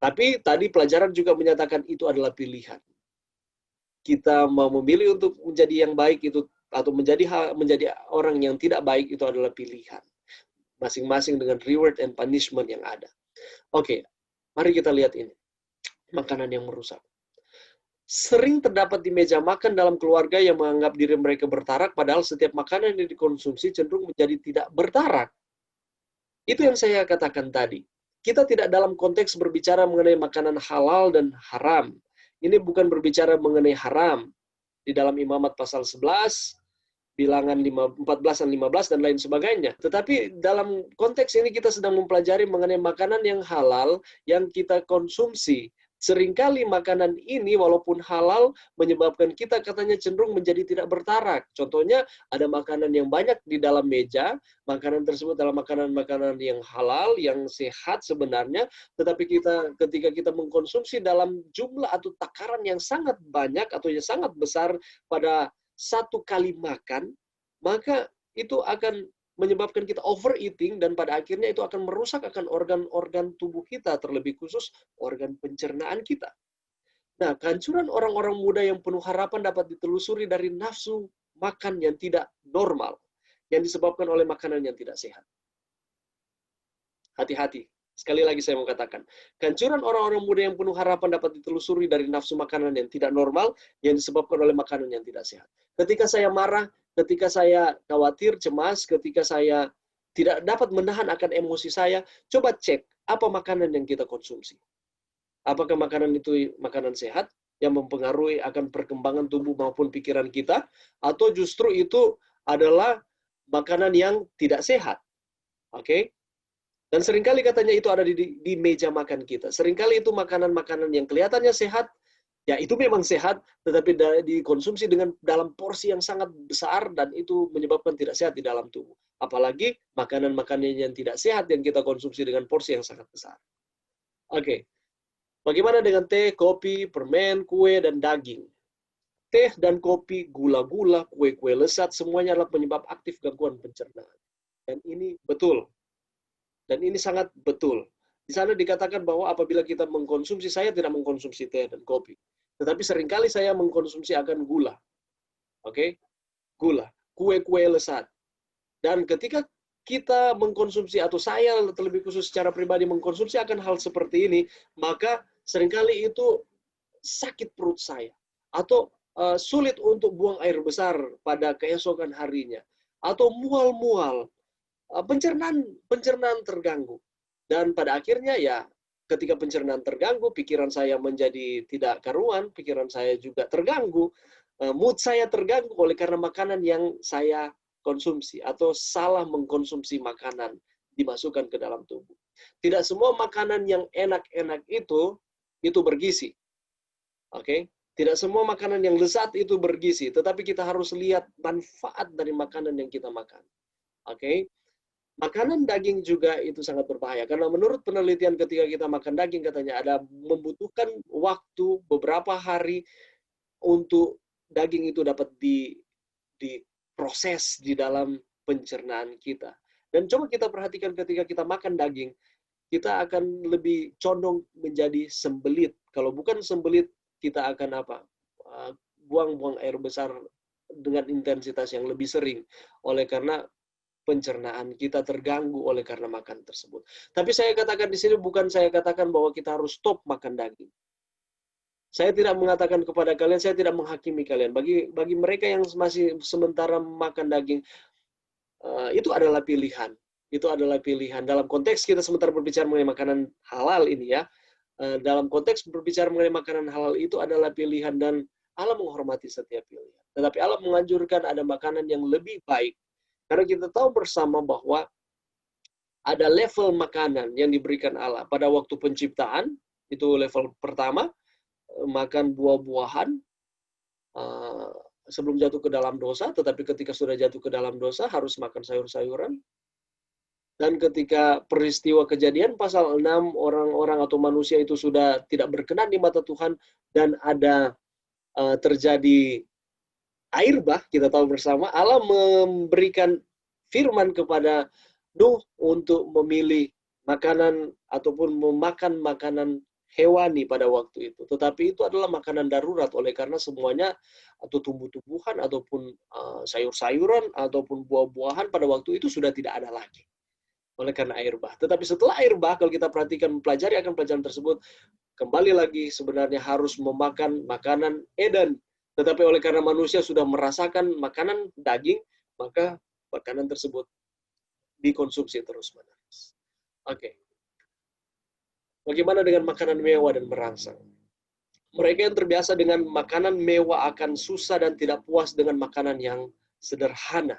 Tapi tadi pelajaran juga menyatakan itu adalah pilihan. Kita mau memilih untuk menjadi yang baik itu atau menjadi orang yang tidak baik itu adalah pilihan. Masing-masing dengan reward and punishment yang ada. Oke, mari kita lihat ini. Makanan yang merusak. Sering terdapat di meja makan dalam keluarga yang menganggap diri mereka bertarak, padahal setiap makanan yang dikonsumsi cenderung menjadi tidak bertarak. Itu yang saya katakan tadi. Kita tidak dalam konteks berbicara mengenai makanan halal dan haram. Ini bukan berbicara mengenai haram. Di dalam Imamat pasal 11, bilangan 14 dan 15 dan lain sebagainya. Tetapi dalam konteks ini kita sedang mempelajari mengenai makanan yang halal yang kita konsumsi. Seringkali makanan ini walaupun halal menyebabkan kita katanya cenderung menjadi tidak bertarak. Contohnya ada makanan yang banyak di dalam meja, makanan tersebut adalah makanan-makanan yang halal, yang sehat sebenarnya, tetapi ketika kita mengkonsumsi dalam jumlah atau takaran yang sangat banyak atau yang sangat besar pada satu kali makan, maka itu akan menyebabkan kita overeating dan pada akhirnya itu akan merusak akan organ-organ tubuh kita, terlebih khusus organ pencernaan kita. Nah, kehancuran orang-orang muda yang penuh harapan dapat ditelusuri dari nafsu makan yang tidak normal, yang disebabkan oleh makanan yang tidak sehat. Hati-hati. Sekali lagi saya mau katakan, kehancuran orang-orang muda yang penuh harapan dapat ditelusuri dari nafsu makanan yang tidak normal, yang disebabkan oleh makanan yang tidak sehat. Ketika saya marah, ketika saya khawatir, cemas, ketika saya tidak dapat menahan akan emosi saya, coba cek apa makanan yang kita konsumsi. Apakah makanan itu makanan sehat yang mempengaruhi akan perkembangan tubuh maupun pikiran kita, atau justru itu adalah makanan yang tidak sehat. Oke? Dan seringkali katanya itu ada di meja makan kita. Seringkali itu makanan-makanan yang kelihatannya sehat, ya itu memang sehat, tetapi dikonsumsi dalam porsi yang sangat besar dan itu menyebabkan tidak sehat di dalam tubuh. Apalagi makanan-makanan yang tidak sehat yang kita konsumsi dengan porsi yang sangat besar. Oke. Bagaimana dengan teh, kopi, permen, kue, dan daging? Teh dan kopi, gula-gula, kue-kue lezat, semuanya adalah penyebab aktif gangguan pencernaan. Dan ini betul. Dan ini sangat betul. Di sana dikatakan bahwa apabila kita mengkonsumsi, saya tidak mengkonsumsi teh dan kopi. Tetapi seringkali saya mengkonsumsi akan gula. Oke? Gula. Kue-kue lezat. Dan ketika kita mengkonsumsi, atau saya terlebih khusus secara pribadi mengkonsumsi akan hal seperti ini, maka seringkali itu sakit perut saya. Atau sulit untuk buang air besar pada keesokan harinya. Atau mual-mual. Pencernaan terganggu. Dan pada akhirnya ya ketika pencernaan terganggu, pikiran saya menjadi tidak karuan, pikiran saya juga terganggu, mood saya terganggu oleh karena makanan yang saya konsumsi atau salah mengkonsumsi makanan dimasukkan ke dalam tubuh. Tidak semua makanan yang enak-enak itu bergizi. Oke? Tidak semua makanan yang lezat itu bergizi, tetapi kita harus lihat manfaat dari makanan yang kita makan. Oke? Makanan daging juga itu sangat berbahaya. Karena menurut penelitian ketika kita makan daging, katanya ada membutuhkan waktu beberapa hari untuk daging itu dapat diproses di dalam pencernaan kita. Dan coba kita perhatikan ketika kita makan daging, kita akan lebih condong menjadi sembelit. Kalau bukan sembelit, kita akan apa? Buang-buang air besar dengan intensitas yang lebih sering. Oleh karena pencernaan kita terganggu oleh karena makan tersebut. Tapi saya katakan di sini bukan saya katakan bahwa kita harus stop makan daging. Saya tidak mengatakan kepada kalian, saya tidak menghakimi kalian. Bagi mereka yang masih sementara makan daging, itu adalah pilihan. Itu adalah pilihan. Dalam konteks kita sementara berbicara mengenai makanan halal ini ya. Dalam konteks berbicara mengenai makanan halal itu adalah pilihan dan Allah menghormati setiap pilihan. Tetapi Allah menganjurkan ada makanan yang lebih baik. Karena kita tahu bersama bahwa ada level makanan yang diberikan Allah. Pada waktu penciptaan, itu level pertama, makan buah-buahan sebelum jatuh ke dalam dosa, tetapi ketika sudah jatuh ke dalam dosa, harus makan sayur-sayuran. Dan ketika peristiwa kejadian, pasal 6, orang-orang atau manusia itu sudah tidak berkenan di mata Tuhan, dan ada terjadi air bah, kita tahu bersama, Allah memberikan firman kepada Nuh untuk memilih makanan ataupun memakan makanan hewani pada waktu itu. Tetapi itu adalah makanan darurat oleh karena semuanya atau tumbuh-tumbuhan ataupun sayur-sayuran ataupun buah-buahan pada waktu itu sudah tidak ada lagi oleh karena air bah. Tetapi setelah air bah, kalau kita perhatikan, mempelajari akan pelajaran tersebut, kembali lagi sebenarnya harus memakan makanan Eden. Tetapi oleh karena manusia sudah merasakan makanan daging, maka makanan tersebut dikonsumsi terus-menerus. Oke. Bagaimana dengan makanan mewah dan merangsang? Mereka yang terbiasa dengan makanan mewah akan susah dan tidak puas dengan makanan yang sederhana.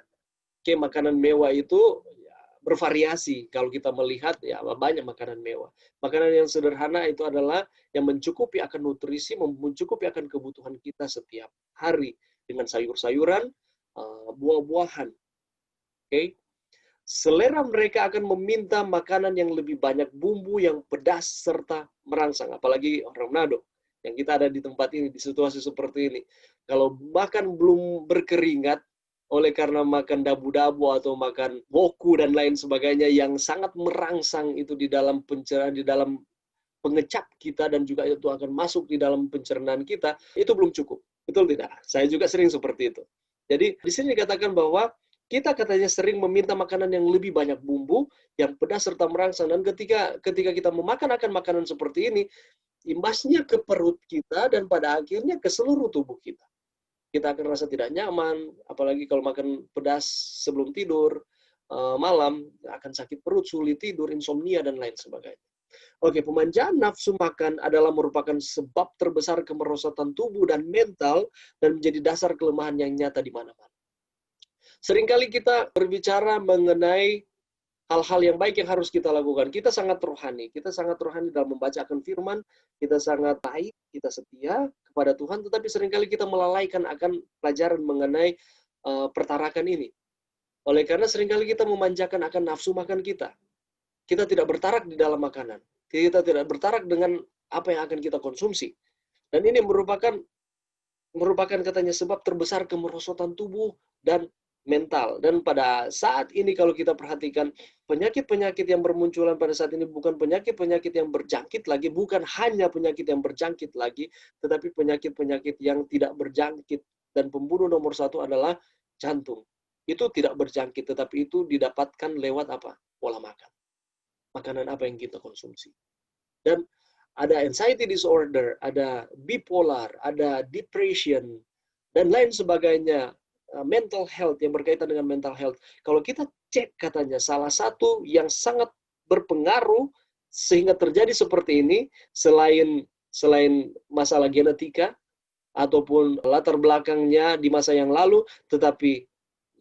Oke, makanan mewah itu ya, bervariasi. Kalau kita melihat, ya banyak makanan mewah. Makanan yang sederhana itu adalah yang mencukupi akan nutrisi, mencukupi akan kebutuhan kita setiap hari. Dengan sayur-sayuran, buah-buahan. Oke. Selera mereka akan meminta makanan yang lebih banyak bumbu yang pedas serta merangsang. Apalagi orang Manado yang kita ada di tempat ini, di situasi seperti ini. Kalau makan belum berkeringat, oleh karena makan dabu-dabu atau makan woku dan lain sebagainya yang sangat merangsang itu di dalam pencernaan, di dalam pengecap kita dan juga itu akan masuk di dalam pencernaan kita, itu belum cukup. Betul tidak? Saya juga sering seperti itu. Jadi di sini dikatakan bahwa kita katanya sering meminta makanan yang lebih banyak bumbu, yang pedas serta merangsang. Dan ketika kita memakan akan makanan seperti ini, imbasnya ke perut kita dan pada akhirnya ke seluruh tubuh kita. Kita akan rasa tidak nyaman, apalagi kalau makan pedas sebelum tidur, malam, akan sakit perut, sulit tidur, insomnia, dan lain sebagainya. Oke, pemanjaan nafsu makan adalah merupakan sebab terbesar kemerosotan tubuh dan mental dan menjadi dasar kelemahan yang nyata di mana-mana. Seringkali kita berbicara mengenai hal-hal yang baik yang harus kita lakukan. Kita sangat rohani. Kita sangat rohani dalam membacakan firman. Kita sangat baik, kita setia kepada Tuhan. Tetapi seringkali kita melalaikan akan pelajaran mengenai pertarakan ini. Oleh karena seringkali kita memanjakan akan nafsu makan kita. Kita tidak bertarak di dalam makanan. Kita tidak bertarak dengan apa yang akan kita konsumsi. Dan ini merupakan katanya sebab terbesar kemerosotan tubuh dan mental. Dan pada saat ini kalau kita perhatikan, penyakit-penyakit yang bermunculan pada saat ini bukan penyakit-penyakit yang berjangkit lagi, bukan hanya penyakit yang berjangkit lagi, tetapi penyakit-penyakit yang tidak berjangkit. Dan pembunuh nomor satu adalah jantung. Itu tidak berjangkit, tetapi itu didapatkan lewat apa? Pola makan. Makanan apa yang kita konsumsi. Dan ada anxiety disorder, ada bipolar, ada depression, dan lain sebagainya. Mental health, yang berkaitan dengan mental health. Kalau kita cek katanya, salah satu yang sangat berpengaruh sehingga terjadi seperti ini, selain masalah genetika, ataupun latar belakangnya di masa yang lalu, tetapi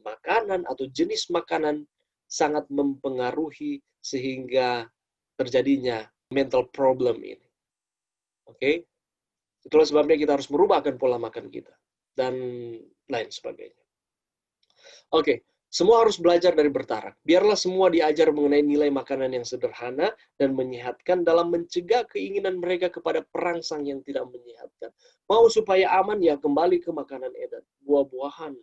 makanan atau jenis makanan sangat mempengaruhi sehingga terjadinya mental problem ini. Oke? Itulah sebabnya kita harus merubahkan pola makan kita dan lain sebagainya. Oke, semua harus belajar dari bertarak. Biarlah semua diajar mengenai nilai makanan yang sederhana dan menyehatkan dalam mencegah keinginan mereka kepada perangsang yang tidak menyehatkan. Mau supaya aman, ya kembali ke makanan Eden. Buah-buahan,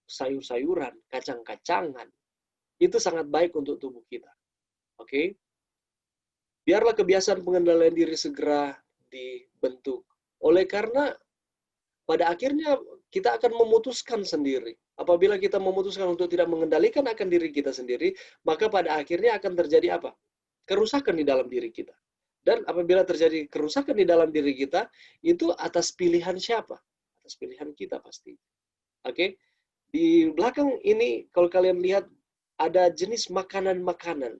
sayur-sayuran, kacang-kacangan. Itu sangat baik untuk tubuh kita. Oke? Biarlah kebiasaan pengendalian diri segera dibentuk. Oleh karena pada akhirnya kita akan memutuskan sendiri. Apabila kita memutuskan untuk tidak mengendalikan akan diri kita sendiri, maka pada akhirnya akan terjadi apa? Kerusakan di dalam diri kita. Dan apabila terjadi kerusakan di dalam diri kita, itu atas pilihan siapa? Atas pilihan kita pasti. Oke? Di belakang ini, kalau kalian lihat, ada jenis makanan-makanan.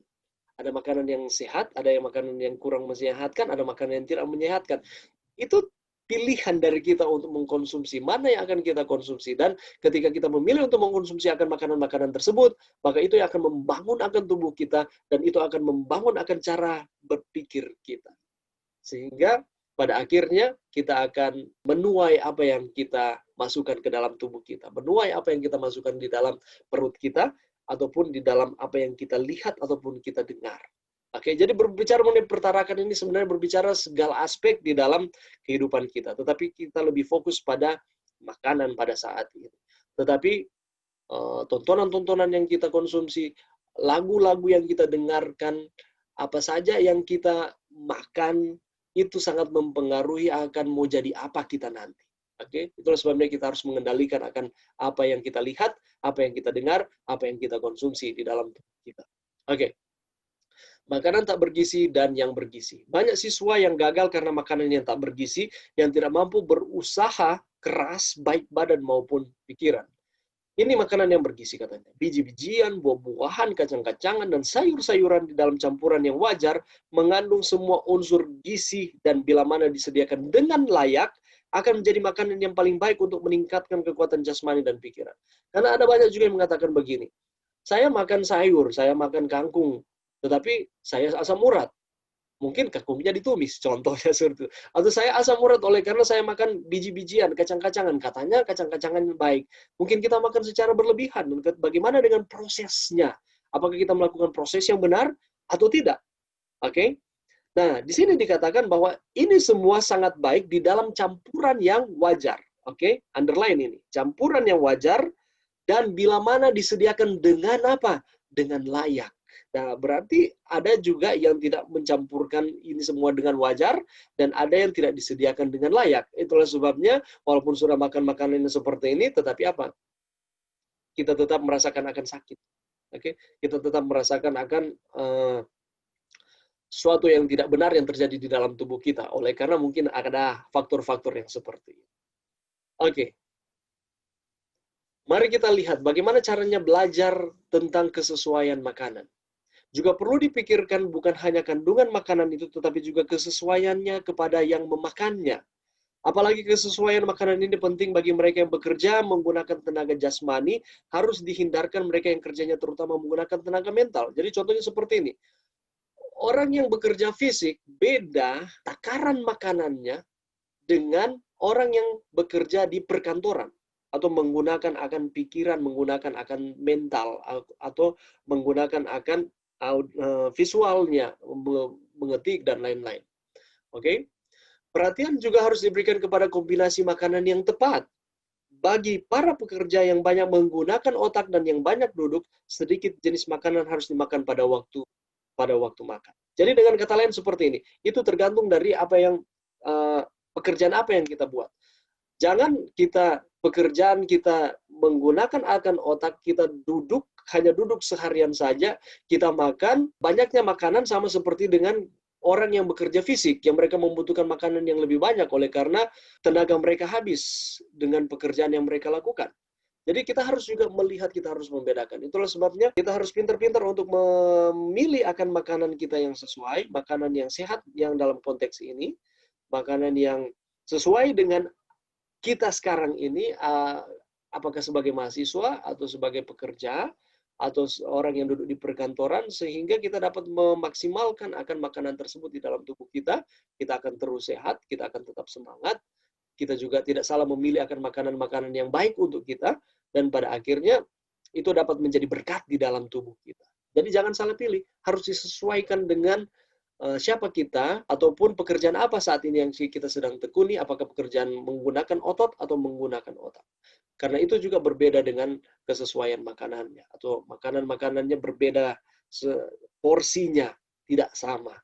Ada makanan yang sehat, ada yang makanan yang kurang menyehatkan, ada makanan yang tidak menyehatkan. Itu pilihan dari kita untuk mengkonsumsi mana yang akan kita konsumsi. Dan ketika kita memilih untuk mengkonsumsi akan makanan-makanan tersebut, maka itu yang akan membangun akan tubuh kita dan itu akan membangun akan cara berpikir kita. Sehingga pada akhirnya kita akan menuai apa yang kita masukkan ke dalam tubuh kita. Menuai apa yang kita masukkan di dalam perut kita ataupun di dalam apa yang kita lihat ataupun kita dengar. Oke, jadi berbicara mengenai pertarakan ini sebenarnya berbicara segala aspek di dalam kehidupan kita. Tetapi kita lebih fokus pada makanan pada saat ini. Tetapi tontonan-tontonan yang kita konsumsi, lagu-lagu yang kita dengarkan, apa saja yang kita makan, itu sangat mempengaruhi akan mau jadi apa kita nanti. Oke, itulah sebabnya kita harus mengendalikan akan apa yang kita lihat, apa yang kita dengar, apa yang kita konsumsi di dalam tubuh kita. Oke. Makanan tak bergizi dan yang bergizi. Banyak siswa yang gagal karena makanan yang tak bergizi, yang tidak mampu berusaha keras baik badan maupun pikiran. Ini makanan yang bergizi katanya. Biji-bijian, buah-buahan, kacang-kacangan, dan sayur-sayuran di dalam campuran yang wajar mengandung semua unsur gizi dan bila mana disediakan dengan layak akan menjadi makanan yang paling baik untuk meningkatkan kekuatan jasmani dan pikiran. Karena ada banyak juga yang mengatakan begini, saya makan sayur, saya makan kangkung, tetapi saya asam urat. Mungkin kangkungnya ditumis, contohnya seperti itu. Atau saya asam urat oleh karena saya makan biji-bijian, kacang-kacangan. Katanya kacang-kacangan baik. Mungkin kita makan secara berlebihan. Bagaimana dengan prosesnya? Apakah kita melakukan proses yang benar atau tidak? Oke? Nah, di sini dikatakan bahwa ini semua sangat baik di dalam campuran yang wajar. Oke? Underline ini. Campuran yang wajar dan bila mana disediakan dengan apa? Dengan layak. Nah, berarti ada juga yang tidak mencampurkan ini semua dengan wajar, dan ada yang tidak disediakan dengan layak. Itulah sebabnya, walaupun sudah makan makanan yang seperti ini, tetapi apa? Kita tetap merasakan akan sakit. Oke? Kita tetap merasakan akan sesuatu yang tidak benar yang terjadi di dalam tubuh kita. Oleh karena mungkin ada faktor-faktor yang seperti ini. Oke. Mari kita lihat bagaimana caranya belajar tentang kesesuaian makanan. Juga perlu dipikirkan bukan hanya kandungan makanan itu, tetapi juga kesesuaiannya kepada yang memakannya. Apalagi kesesuaian makanan ini penting bagi mereka yang bekerja menggunakan tenaga jasmani, harus dihindarkan mereka yang kerjanya terutama menggunakan tenaga mental. Jadi contohnya seperti ini. Orang yang bekerja fisik, beda takaran makanannya dengan orang yang bekerja di perkantoran. Atau menggunakan akan pikiran, menggunakan akan mental, atau menggunakan akan visualnya, mengetik, dan lain-lain. Oke? Perhatian juga harus diberikan kepada kombinasi makanan yang tepat. Bagi para pekerja yang banyak menggunakan otak dan yang banyak duduk, sedikit jenis makanan harus dimakan pada waktu makan. Jadi dengan kata lain seperti ini, itu tergantung dari apa yang pekerjaan apa yang kita buat. Jangan pekerjaan kita menggunakan akan otak, kita hanya duduk seharian saja, kita makan, banyaknya makanan sama seperti dengan orang yang bekerja fisik, yang mereka membutuhkan makanan yang lebih banyak oleh karena tenaga mereka habis dengan pekerjaan yang mereka lakukan. Jadi kita harus juga melihat, kita harus membedakan. Itulah sebabnya kita harus pintar-pintar untuk memilih akan makanan kita yang sesuai, makanan yang sehat yang dalam konteks ini, makanan yang sesuai dengan kita sekarang ini, apakah sebagai mahasiswa atau sebagai pekerja atau orang yang duduk di perkantoran, sehingga kita dapat memaksimalkan akan makanan tersebut di dalam tubuh kita akan terus sehat, kita akan tetap semangat, kita juga tidak salah memilih akan makanan-makanan yang baik untuk kita, dan pada akhirnya itu dapat menjadi berkat di dalam tubuh kita. Jadi jangan salah pilih, harus disesuaikan dengan siapa kita, ataupun pekerjaan apa saat ini yang kita sedang tekuni, apakah pekerjaan menggunakan otot atau menggunakan otak. Karena itu juga berbeda dengan kesesuaian makanannya, atau makanan-makanannya berbeda, porsinya tidak sama.